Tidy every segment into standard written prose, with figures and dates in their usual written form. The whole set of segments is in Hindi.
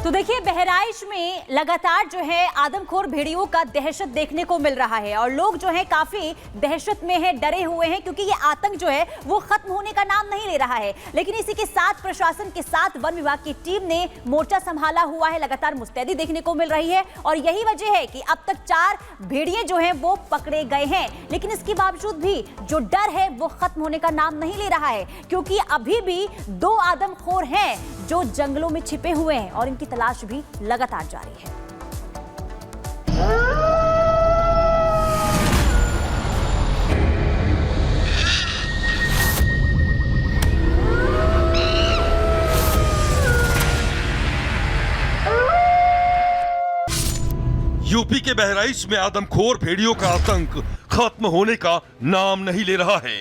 तो देखिए, बहराइच में लगातार जो है आदमखोर भेड़ियों का दहशत देखने को मिल रहा है और लोग जो है काफी दहशत में है, डरे हुए हैं, क्योंकि ये आतंक जो है वो खत्म होने का नाम नहीं ले रहा है। लेकिन इसी के साथ प्रशासन के साथ वन विभाग की टीम ने मोर्चा संभाला हुआ है, लगातार मुस्तैदी देखने को मिल रही है और यही वजह है कि अब तक 4 भेड़िए जो है वो पकड़े गए हैं। लेकिन इसके बावजूद भी जो डर है वो खत्म होने का नाम नहीं ले रहा है, क्योंकि अभी भी 2 आदमखोर हैं जो जंगलों में छिपे हुए हैं और इनकी तलाश भी लगातार जारी है। यूपी के बहराइच में आदमखोर भेड़ियों का आतंक खत्म होने का नाम नहीं ले रहा है।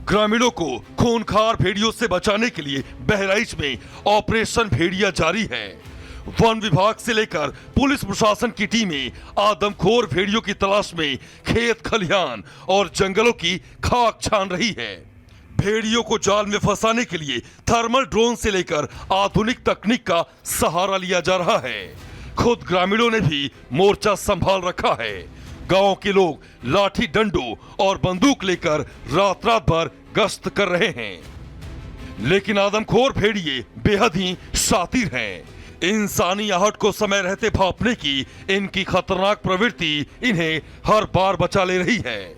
ग्रामीणों को खूंखार भेड़ियों से बचाने के लिए बहराइच में ऑपरेशन भेड़िया जारी है। वन विभाग से लेकर पुलिस प्रशासन की टीमें आदमखोर भेड़ियों की तलाश में खेत खलिहान और जंगलों की खाक छान रही है। भेड़ियों को जाल में फंसाने के लिए थर्मल ड्रोन से लेकर आधुनिक तकनीक का सहारा लिया जा रहा है। खुद ग्रामीणों ने भी मोर्चा संभाल रखा है। गांव के लोग लाठी डंडों और बंदूक लेकर रात रात भर गश्त कर रहे हैं। लेकिन आदमखोर भेड़िए बेहद ही शातिर हैं। इंसानी आहट को समय रहते भांपने की इनकी खतरनाक प्रवृत्ति इन्हें हर बार बचा ले रही है।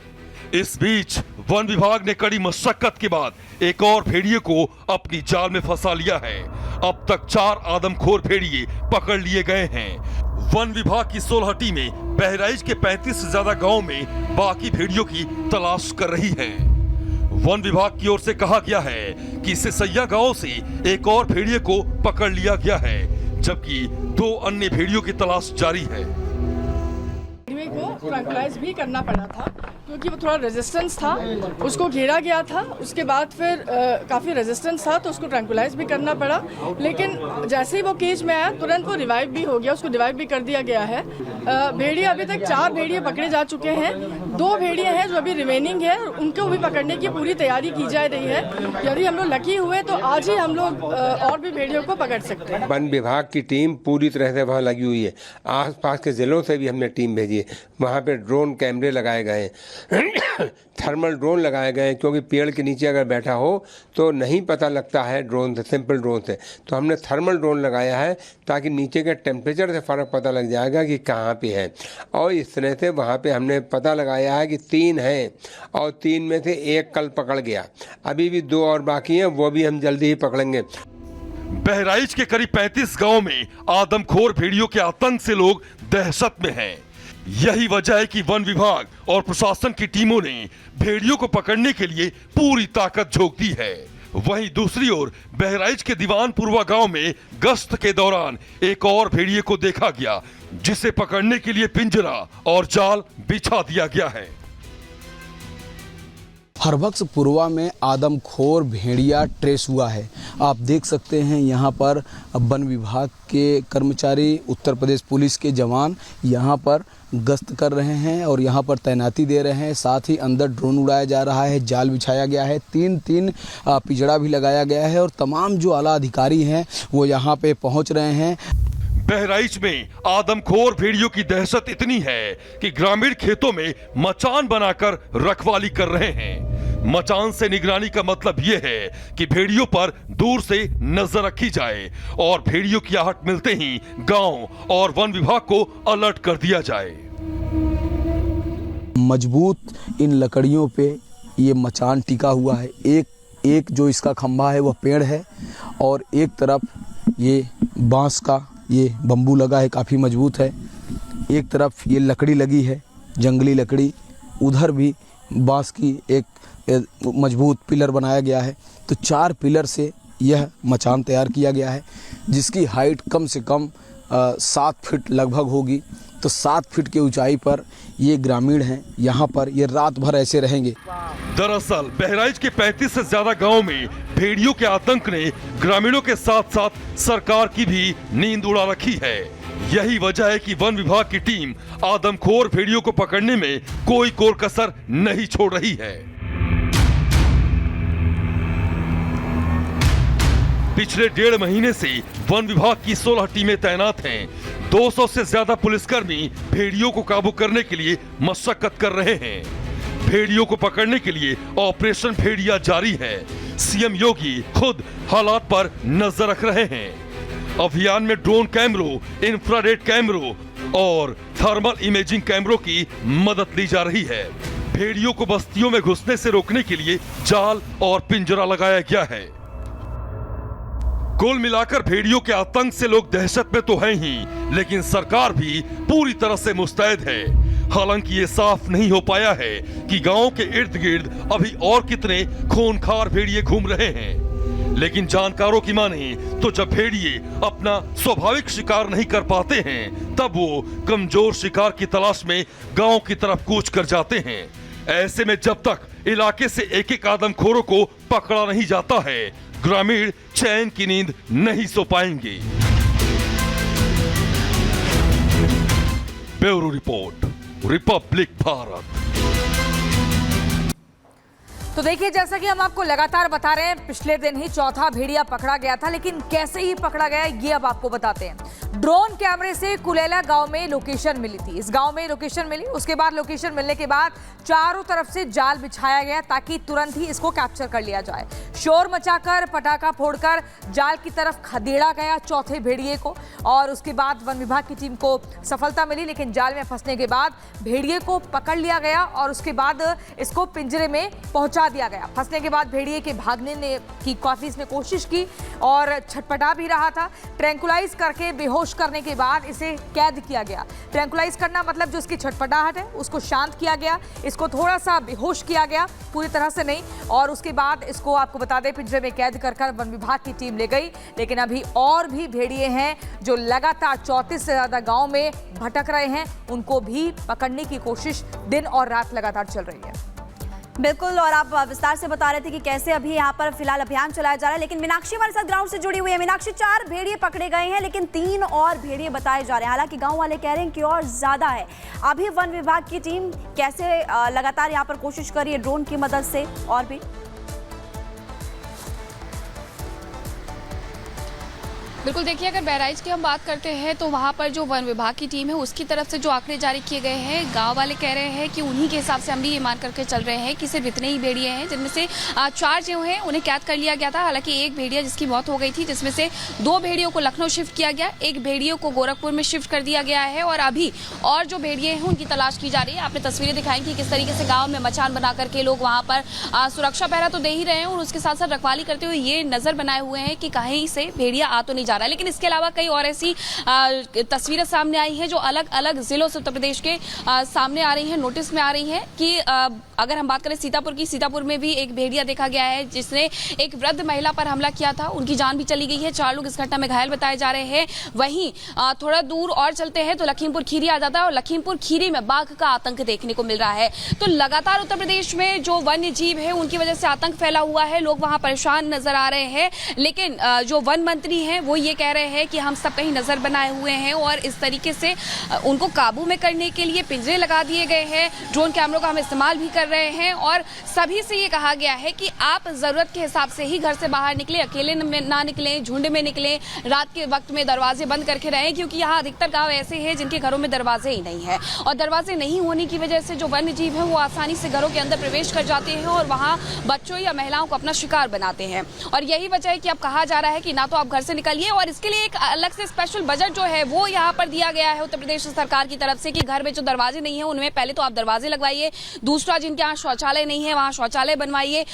इस बीच वन विभाग ने कड़ी मशक्कत के बाद एक और भेड़िए को अपनी जाल में फंसा लिया है। अब तक 4 आदमखोर भेड़िए पकड़ लिए गए हैं। वन विभाग की 16 टीमें बहराइच के 35 से ज्यादा गांव में बाकी भेड़ियों की तलाश कर रही है। वन विभाग की ओर से कहा गया है कि सिसैया गांव से एक और भेड़िए को पकड़ लिया गया है, जबकि 2 अन्य भेड़ियों की तलाश जारी है। को ट्रैंकुलाइज भी करना पड़ा था क्योंकि वो थोड़ा रेजिस्टेंस था, उसको घेरा गया था। उसके बाद फिर काफ़ी रेजिस्टेंस था तो उसको ट्रैंकुलाइज भी करना पड़ा। लेकिन जैसे ही वो केज में आया तुरंत वो रिवाइव भी हो गया, उसको रिवाइव भी कर दिया गया है। भेड़िए अभी तक 4 भेड़िए पकड़े जा चुके हैं। 2 भेड़िए हैं जो अभी रिमेनिंग है, उनको भी पकड़ने की पूरी तैयारी की जा रही है। यदि हम लोग लकी हुए तो आज ही हम लोग और भी भेड़ियों को पकड़ सकते हैं। वन विभाग की टीम पूरी तरह से वहाँ लगी हुई है। आसपास के जिलों से भी हमने टीम भेजी है। वहाँ पे ड्रोन कैमरे लगाए गए हैं, थर्मल ड्रोन लगाए गए हैं, क्योंकि पेड़ के नीचे अगर बैठा हो तो नहीं पता लगता है ड्रोन से, सिंपल ड्रोन से। तो हमने थर्मल ड्रोन लगाया है ताकि नीचे के टेम्परेचर से फ़र्क पता लग जाएगा कि कहाँ पे है। और इस तरह से वहाँ पे हमने पता लगाया है कि 3 हैं और 3 में से 1 कल पकड़ गया। अभी भी 2 और बाकी हैं, वो भी हम जल्दी ही पकड़ेंगे। बहराइच के करीब 35 गांव में आदमखोर भेड़ियों के आतंक से लोग दहशत में हैं। यही वजह है कि वन विभाग और प्रशासन की टीमों ने भेड़ियों को पकड़ने के लिए पूरी ताकत झोंक दी है। वहीं दूसरी ओर बहराइच के दीवानपुरवा गांव में गश्त के दौरान एक और भेड़िए को देखा गया, जिसे पकड़ने के लिए पिंजरा और जाल बिछा दिया गया है। हरबख्शपुरवा में आदमखोर भेड़िया ट्रेस हुआ है। आप देख सकते हैं यहाँ पर वन विभाग के कर्मचारी, उत्तर प्रदेश पुलिस के जवान यहाँ पर गश्त कर रहे हैं और यहाँ पर तैनाती दे रहे हैं। साथ ही अंदर ड्रोन उड़ाया जा रहा है, जाल बिछाया गया है, 3 पिंजड़ा भी लगाया गया है और तमाम जो आला अधिकारी हैं वो यहाँ पे पहुँच रहे हैं। बहराइच में आदमखोर भेड़ियों की दहशत इतनी है कि ग्रामीण खेतों में मचान बनाकर रखवाली कर रहे हैं। मचान से निगरानी का मतलब यह है कि भेड़ियों पर दूर से नजर रखी जाए और भेड़ियों की आहट मिलते ही गांव और वन विभाग को अलर्ट कर दिया जाए। मजबूत इन लकड़ियों पे ये मचान टिका हुआ है। एक जो इसका खंभा है वह पेड़ है और एक तरफ ये बांस का ये बम्बू लगा है, काफ़ी मजबूत है। एक तरफ ये लकड़ी लगी है, जंगली लकड़ी, उधर भी बांस की एक मजबूत पिलर बनाया गया है। तो 4 पिलर से यह मचान तैयार किया गया है, जिसकी हाइट कम से कम 7 फीट लगभग होगी। तो 7 फीट की ऊंचाई पर ये ग्रामीण हैं, यहाँ पर ये रात भर ऐसे रहेंगे। दरअसल बहराइच के 35 से ज्यादा गांव में भेड़ियों के आतंक ने ग्रामीणों के साथ साथ सरकार की भी नींद उड़ा रखी है। यही वजह है कि वन विभाग की टीम आदमखोर भेड़ियों को पकड़ने में कोई कोर कसर नहीं छोड़ रही है। पिछले 1.5 महीने से वन विभाग की 16 टीमें तैनात हैं। 200 से ज्यादा पुलिसकर्मी भेड़ियों को काबू करने के लिए मशक्कत कर रहे हैं। भेड़ियों को पकड़ने के लिए ऑपरेशन भेड़िया जारी है। सीएम योगी खुद हालात पर नजर रख रहे हैं। अभियान में ड्रोन कैमरों, इंफ्रारेड कैमरों और थर्मल इमेजिंग कैमरों की मदद ली जा रही है। भेड़ियों को बस्तियों में घुसने से रोकने के लिए जाल और पिंजरा लगाया गया है। कुल मिलाकर भेड़ियों के आतंक से लोग दहशत में तो हैं ही, लेकिन सरकार भी पूरी तरह से मुस्तैद है। हालांकि ये साफ नहीं हो पाया है कि गांव के इर्द गिर्द अभी और कितने खूंखार भेड़िए घूम रहे हैं। लेकिन जानकारों की माने तो जब भेड़िए अपना स्वाभाविक शिकार नहीं कर पाते हैं, तब वो कमजोर शिकार की तलाश में गांव की तरफ कूच कर जाते हैं। ऐसे में जब तक इलाके से एक एक आदमखोरों को पकड़ा नहीं जाता है, ग्रामीण चैन की नींद नहीं सो पाएंगे। Bureau report, Republic Bharat. तो देखिए, जैसा कि हम आपको लगातार बता रहे हैं, पिछले दिन ही चौथा भेड़िया पकड़ा गया था, लेकिन कैसे ही पकड़ा गया ये अब आपको बताते हैं। ड्रोन कैमरे से कुलेला गांव में लोकेशन मिली थी। इस गांव में लोकेशन मिली, उसके बाद लोकेशन मिलने के बाद चारों तरफ से जाल बिछाया गया ताकि तुरंत ही इसको कैप्चर कर लिया जाए। शोर मचाकर, पटाखा फोड़कर जाल की तरफ खदेड़ा गया चौथे भेड़िए को, और उसके बाद वन विभाग की टीम को सफलता मिली। लेकिन जाल में फंसने के बाद भेड़िए को पकड़ लिया गया और उसके बाद इसको पिंजरे में पहुंचा दिया गया। फंसने के बाद भेड़िए के भागने की काफी इसने कोशिश की और छटपटा भी रहा था। ट्रैंकुलाइज करके बेहोश करने के बाद इसे कैद किया गया। ट्रैंकुलाइज करना मतलब जो इसकी छटपटाहट है उसको शांत किया गया, इसको थोड़ा सा बेहोश किया गया, पूरी तरह से नहीं, और उसके बाद इसको आपको बता दें पिंजरे में कैद कर वन विभाग की टीम ले गई। लेकिन अभी और भी भेड़िए हैं जो लगातार 34 से ज्यादा गांव में भटक रहे हैं, उनको भी पकड़ने की कोशिश दिन और रात लगातार चल रही है। बिल्कुल, और आप विस्तार से बता रहे थे कि कैसे अभी यहाँ पर फिलहाल अभियान चलाया जा रहा है। लेकिन मीनाक्षी हमारे साथ ग्राउंड से जुड़ी हुई है। मीनाक्षी, 4 भेड़िए पकड़े गए हैं, लेकिन 3 और भेड़िए बताए जा रहे हैं। हालांकि गांव वाले कह रहे हैं कि और ज्यादा है। अभी वन विभाग की टीम कैसे लगातार यहाँ पर कोशिश कर रही है ड्रोन की मदद से, और भी बिल्कुल, देखिए, अगर बहराइच की हम बात करते हैं तो वहाँ पर जो वन विभाग की टीम है उसकी तरफ से जो आंकड़े जारी किए गए हैं, गांव वाले कह रहे हैं कि उन्हीं के हिसाब से हम भी ये मान करके चल रहे हैं कि सिर्फ इतने ही भेड़िए हैं, जिनमें से 4 जो हैं उन्हें कैद कर लिया गया था। हालांकि एक भेड़िया जिसकी मौत हो गई थी, जिसमें से 2 भेड़ियों को लखनऊ शिफ्ट किया गया, एक भेड़ियों को गोरखपुर में शिफ्ट कर दिया गया है, और अभी और जो भेड़िए हैं उनकी तलाश की जा रही है। आपने तस्वीरें दिखाई कि किस तरीके से गाँव में मचान बना करके लोग वहाँ पर सुरक्षा पहरा तो दे ही रहे हैं और उसके साथ साथ रखवाली करते हुए ये नजर बनाए हुए हैं कि कहीं से भेड़िया आ तो नहीं जा रहा। लेकिन इसके अलावा कई और ऐसी तस्वीरें सामने आई हैं जो अलग अलग जिलों से उत्तर प्रदेश के सामने आ रही हैं, नोटिस में आ रही हैं कि अगर हम बात करें सीतापुर की, सीतापुर में भी एक भेड़िया देखा गया है जिसने एक वृद्ध महिला पर हमला किया था, उनकी जान भी चली गई है। 4 लोग इस घटना में घायल बताए जा रहे हैं। वहीं थोड़ा दूर और चलते हैं तो लखीमपुर खीरी आ जाता है, और लखीमपुर खीरी में बाघ का आतंक देखने को मिल रहा है। तो लगातार उत्तर प्रदेश में जो वन्य जीव है उनकी वजह से आतंक फैला हुआ है, लोग वहां परेशान नजर आ रहे हैं। लेकिन जो वन मंत्री हैं वो ये कह रहे हैं कि हम सब कहीं नजर बनाए हुए हैं और इस तरीके से उनको काबू में करने के लिए पिंजरे लगा दिए गए हैं, ड्रोन कैमरों का हम इस्तेमाल भी कर रहे हैं, और सभी से ये कहा गया है कि आप जरूरत के हिसाब से ही घर से बाहर निकले, अकेले ना निकलें, झुंड में निकलें, रात के वक्त में दरवाजे बंद करके रहें, क्योंकि यहाँ अधिकतर गाँव ऐसे हैं जिनके घरों में दरवाजे ही नहीं है, और दरवाजे नहीं होने की वजह से जो वन्य जीव है वो आसानी से घरों के अंदर प्रवेश कर जाते हैं और वहाँ बच्चों या महिलाओं को अपना शिकार बनाते हैं। और यही वजह है कि अब कहा जा रहा है कि ना तो आप घर से निकलिए, और इसके लिए एक अलग से स्पेशल बजट जो है वो यहाँ पर दिया गया है उत्तर प्रदेश सरकार की तरफ से कि घर में जो दरवाजे नहीं है उनमें पहले तो आप दरवाजे लगवाइए, दूसरा जिनके यहाँ शौचालय नहीं है वहाँ शौचालय बनवाइए।